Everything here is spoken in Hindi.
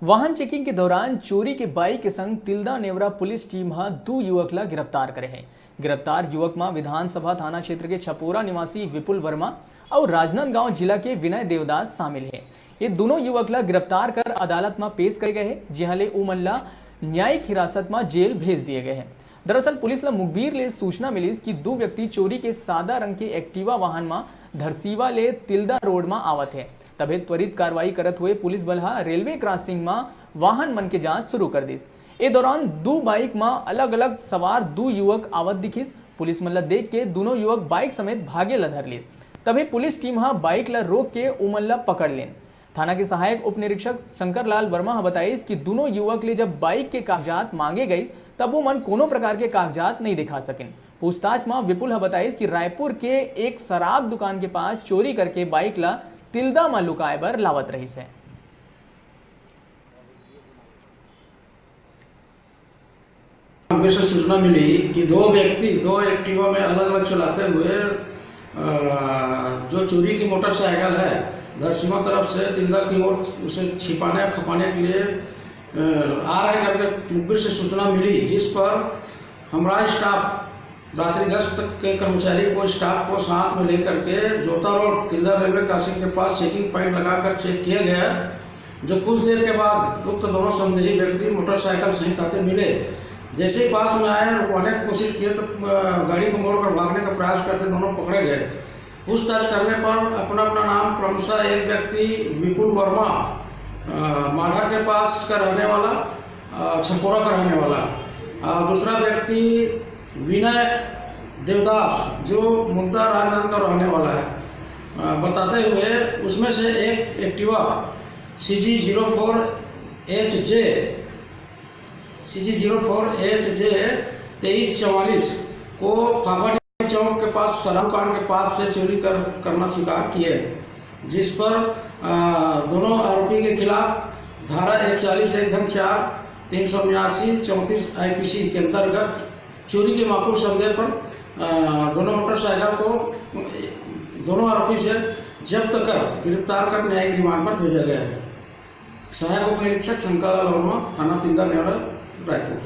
वाहन चेकिंग के दौरान चोरी के बाइक के संग तिल्दा नेवरा पुलिस टीम दो युवक ला गिरफ्तार करे हैं। गिरफ्तार युवक में विधानसभा थाना क्षेत्र के छपोरा निवासी विपुल वर्मा और राजनांदगांव जिला के विनय देवदास शामिल है। ये दोनों युवक ला गिरफ्तार कर अदालत में पेश करे गए हैं, जिहाले उमन न्यायिक हिरासत में जेल भेज दिए गए हैं। दरअसल पुलिस ला मुखबिर ले सूचना मिली कि दो व्यक्ति चोरी के सादा रंग के एक्टिवा वाहन में धरसीवा ले तिल्दा रोड में आवत है। तबे त्वरित कार्रवाई करत हुए पुलिस बल रेलवे क्रॉसिंग में वाहन मन के जांच शुरू कर दी। ए दौरान दो बाइक में अलग अलग सवार दो युवक आवत दिखिस। पुलिस मन ला देख के दोनों युवक बाइक समेत भागे ला धर लिए। तभी पुलिस टीम बाइक ला रोक के उमन ला पकड़ लेन। थाना के सहायक उप निरीक्षक शंकर लाल वर्मा बताइस कि दोनों युवक ले जब बाइक के कागजात मांगे गई तब वो मन कोनो प्रकार के कागजात नहीं दिखा सकिन। पूछताछ में विपुल बताइस कि रायपुर के एक शराब दुकान के पास चोरी करके बाइक ला तिल्दा में लुकाए बर लावत रही से। हमें से सूचना मिली कि दो व्यक्ति दो एक्टिवा में अलग अलग चलाते हुए जो चोरी की मोटरसाइकिल है धरसीमा तरफ से तिल्दा की ओर उसे छिपाने खपाने के लिए आ रहे करके मुखबिर से सूचना मिली, जिस पर हमारा स्टाफ रात्रि गश्त के कर्मचारी को स्टाफ को साथ में लेकर के जोता रोड तिल्दा रेलवे क्रॉसिंग के पास चेकिंग पॉइंट लगाकर चेक किया गया, जो कुछ देर के बाद उक्त दोनों संदेही व्यक्ति मोटरसाइकिल सहित आते मिले। जैसे ही पास में आए रुकवाने की कोशिश किए तो गाड़ी को मोड़कर भागने का प्रयास करते दोनों पकड़े गए। पूछताछ करने पर अपना अपना नाम क्रमशः एक व्यक्ति विपुल वर्मा माढ़ा के पास का रहने वाला, छपोरा का रहने वाला, दूसरा व्यक्ति विनय देवदास जो मुद्दा राजनांदगांव का रहने वाला है, बताते हुए उसमें से एक एक्टिवा CG04HJ 2344 को फाफाडी चौक के पास शराब दुकान के पास से चोरी करना स्वीकार किए, जिस पर दोनों आरोपी के खिलाफ धारा 140(1)(4) 389 34 IPC के अंतर्गत चोरी के माकूल संदेह पर दोनों मोटरसाइकिल को दोनों आरोपी से जब्त कर गिरफ्तार कर न्यायिक रिमांड पर भेजा गया है। सहायक उप निरीक्षक शंकर लाल वर्मा, थाना तिल्दा नेवरा, रायपुर।